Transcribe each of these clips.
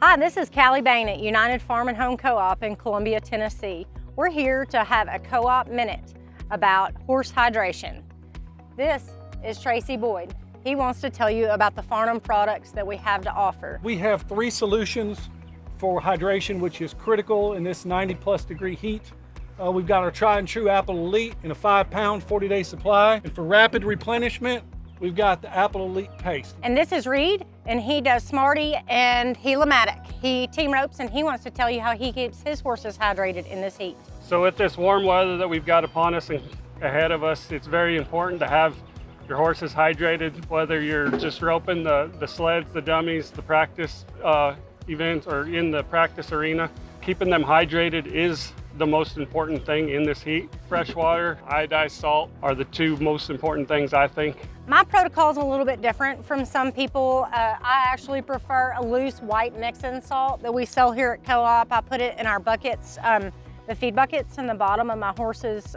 Hi, this is Callie Bain at United Farm and Home Co-op in Columbia, Tennessee. We're here to have a co-op minute about horse hydration. This is Tracy Boyd. He wants to tell you about the Farnham products that we have to offer. We have 3 solutions for hydration, which is critical in this 90+ degree heat. We've got our tried and true Apple Elite in a 5-pound, 40-day supply. And for rapid replenishment, we've got the Apple Elite Paste. And this is Reed, and he does Smarty and Heliomatic. He team ropes, and he wants to tell you how he keeps his horses hydrated in this heat. So with this warm weather that we've got upon us and ahead of us, it's very important to have your horses hydrated, whether you're just roping the sleds, the dummies, the practice events, or in the practice arena. Keeping them hydrated is the most important thing in this heat. Fresh water, iodized salt are the 2 most important things, I think. My protocol is a little bit different from some people. I actually prefer a loose white mix-in salt that we sell here at Co-op. I put it in our buckets, the feed buckets in the bottom of my horse's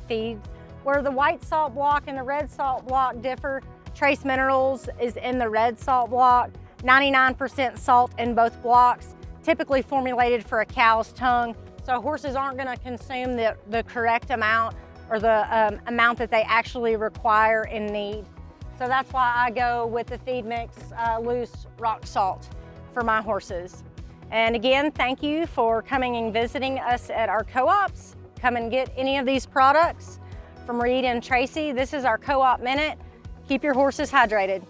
feed. Where the white salt block and the red salt block differ, Trace Minerals is in the red salt block, 99% salt in both blocks, typically formulated for a cow's tongue. So horses aren't going to consume the correct amount or the amount that they actually require and need. So that's why I go with the feed mix loose rock salt for my horses. And again, thank you for coming and visiting us at our co-ops. Come and get any of these products from Reed and Tracy. This is our Co-op Minute. Keep your horses hydrated.